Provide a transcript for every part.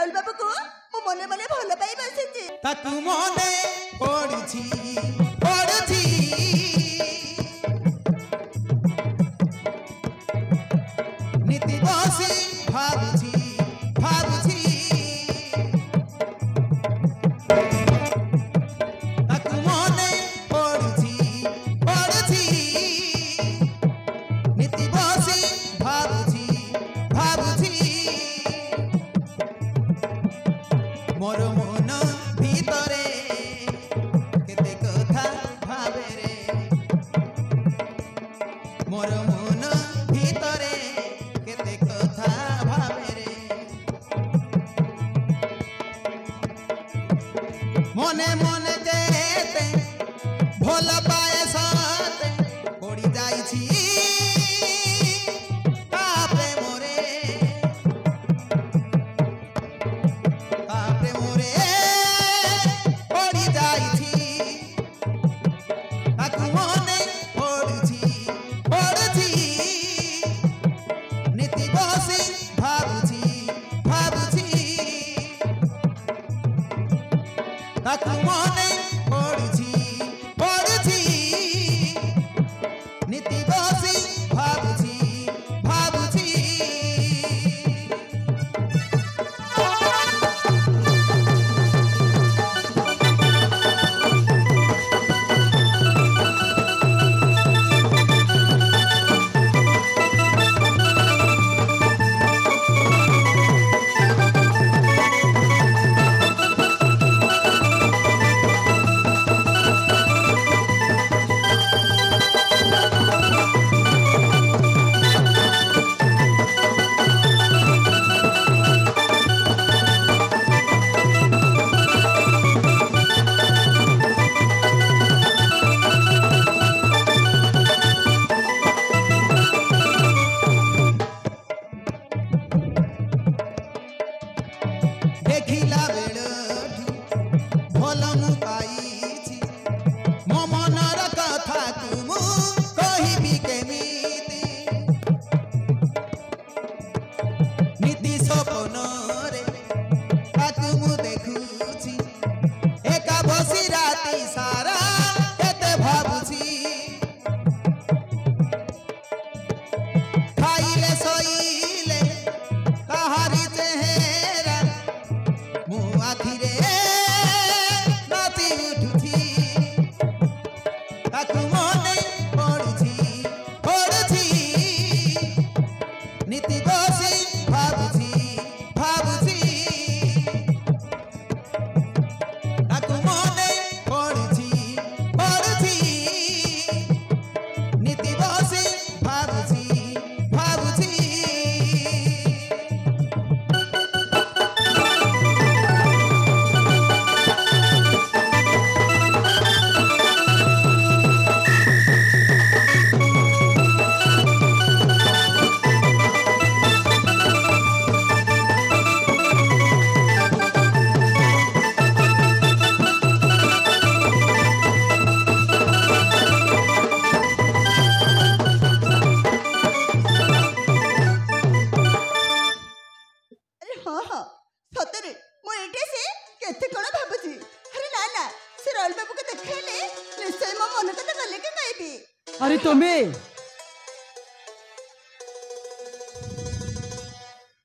राहुल बाबू को मु मने मने भल पाई बसिछि ताकू मने पड़ुछि पड़ुछि नीति बसी भाबुछि भाबुछि ताकू मने पड़ुछि पड़ुछि नीति बसी भाबुछि भाबुछि मोर मन भीतरे केते कथा भावे रे मोर मन भीतरे केते कथा भावे रे मने मने जेते भल पाए साथे पड़ी जाइछि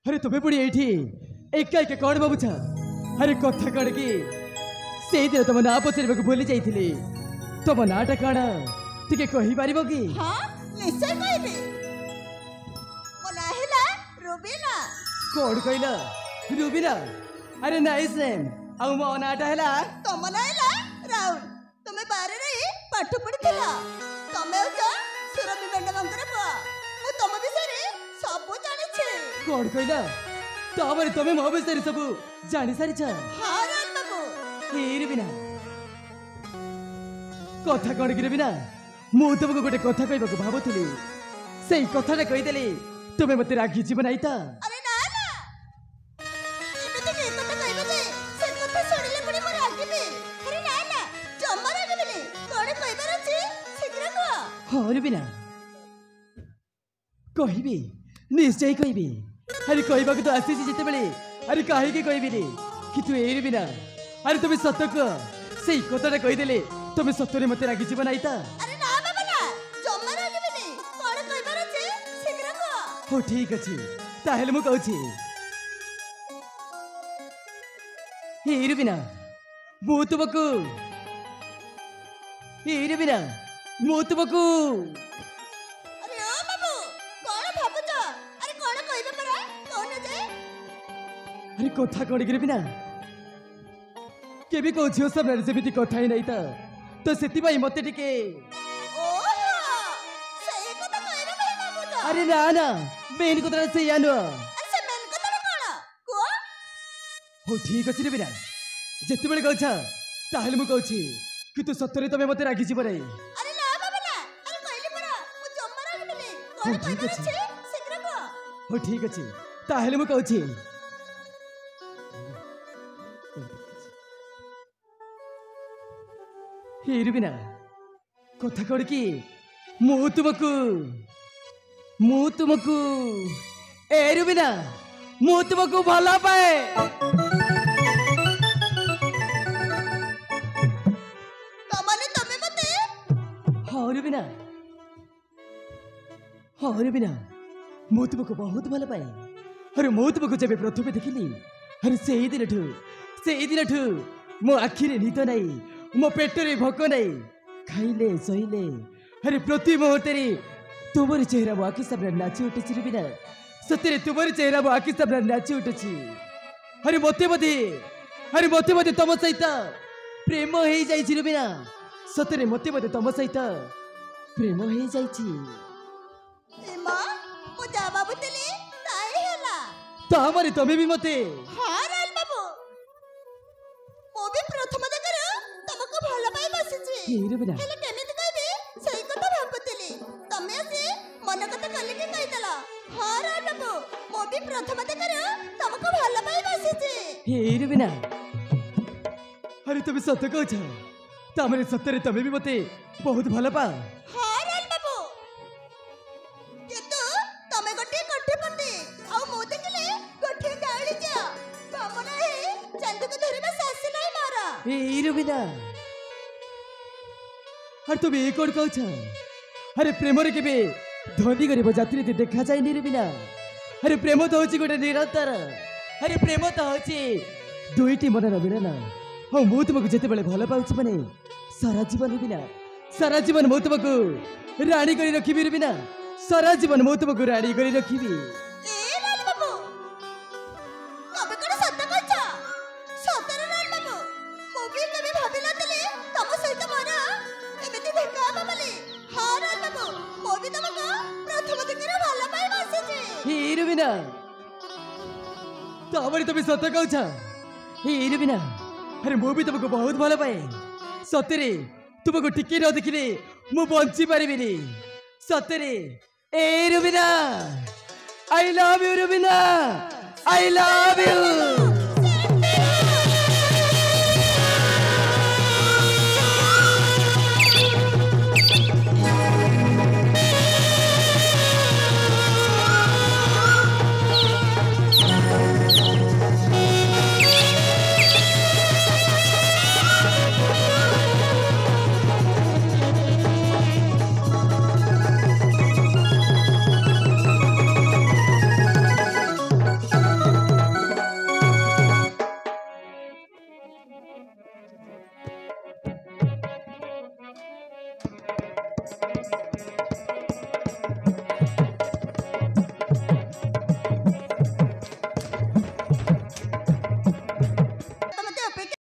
अरे तुम्हें पुणी एठी एका एका कौन बाबू छा अरे कथा कण की से दिन तुम ना पचार भूली जाइए तुम नाटा कण टिके कहि पारिबो की? हां निश्चय कहबी मो ना हैला रुबीना। कौन कहला रुबीना? अरे नाइस नेम। आ मो नाटा हैला तुम ना हैला राहुल। तुमे बारे रे पाठ पढितला तमे हो सुरभि मैडमंकर पुआ मु तुम विषय सब जानि छे। कौन कहला ताबरे तुमे मो विषय सब जानि सारी छ? हां राम बाबू। हे रुबीना कथा कौन की रुबीना मु तुमको गोटे कथा कहबाक भाबुथली से कथाटा कहीदेली तुमे मते रागी जीव नहीं था। अरे ना ना एमिति के कथा कहबे जे से कथा सुनिले पुणी मोर रागिबे। अरे ना ना जम्मा रागिबेनी कोन कहबार अछि शीघ्र कह। हां रुबीना कहबी निश्चय कहबी। अरे कहबाक तो आसी जिते बेले अरे काहे कहबिनी कि तू एरी बिना अरे तुम सत कह से कथाटा कहीदेले तुम सतरे मत रागी जीव ना अरे ना बाबा ना जम्मा रागिबिनी कोन कहबार अछि शीघ्र कह हो ठीक अच्छे ताहेले मु कहूची एरी बिना मु तुमको एरी बिना मु तुमको अरे ओ बाबू कोन भाबुछ अरे कोन कहबे परा कोन जे अरे कथा कौन गिर बिना केबी को झियो सब सेमिति कथा ही नहीं तो सेति भाई मते टिके ओहो सही कथा कहबे भाई भाबुछ अरे ना ना मेन कथा से यानो अरे से मेन कथा कोन को हो ठीक अछि रे बिना जेते बेले कहछा ताहेले मु कहछि कि तू सत्तरे तमे मते रागी जीव रे अरे ना बाबा ना अरे कहली परा मु जम्मा रागिबिनी हो, कोन ठीक कहबार अछि। अछि शीघ्र कह हो ठीक अछि ताहेले मु कहछि हेर बिना कथा कौन कि मु तुमको एरु बिना मु तुमको भला पाए तमने तमे मते हरु बिना मु तुमको बहुत भल पाए अरे मु तुमको जब प्रथम देखिली अरे से दिन ठू मो आखिरे निद नहीं मो पेटरे भोक नहीं खाइले सहिले अरे प्रति मुहूर्ते तुमर चेहरा मो आखि सामने नाची उठे बिना सतरे तुमर चेहरा मो आखि सामने नाची उठे अरे मते मते तुम सहित प्रेम हो जाई बिना सतरे मते तुम सहित प्रेम हो जाई एमा मु जा बाबू तेली ताई होला तामरे तमे भी मते हां राल बाबू मो भी प्रथम देखर तुमको भलो पाई बसिछि हेरे बिना हेले केमिति कहबी सही कथा भाबुतिली तमे आसी मन कथा कली के कहितला हां राल बाबू मो भी प्रथम देखर तुमको भलो पाई बसिछि हेरे बिना अरे तुम सत कहछ तामरे सतरे तमे भी मते बहुत भल पा हां राल बाबू किंतु तमे गोटे कोठीपति आ मो देखले गोठे गाड़ी जा कामना हे चंदू को धरिबा सासी नाही मारा हेरे बिना अरे तुम ये कौन कहछ अरे प्रेम रे केबे धनी गरीब जात्री ते देखा जाय नी रे बिना अरे प्रेम तो होची गोटे निरंतर अरे प्रेम तो होची दुईटी मनर मिलन हाँ मु तुमको जेते बेले भल पाउछि माने सारा जीवन मु तुमको रानी करी रखिबी रे बिना सारा जीवन मु तुमको रानी करी रखिबी ए लाल बाबू कबे कोन सत्य कहछ सतर लाल बाबू मो भी कबे भाबी नतले तम सहित मोर एमिति देखा हबा बोली हां लाल बाबू मो भी तुमको प्रथम दिनरे भला पाई बसिछि हेरे बिना तामरे तुम सत कहछ हेरे बिना अरे मु भी तुमको बहुत भल पाए सतरे तुमको टिके न देखिले मु बंची पारिबिनी सतरे ए Rubina I love you Rubina I love you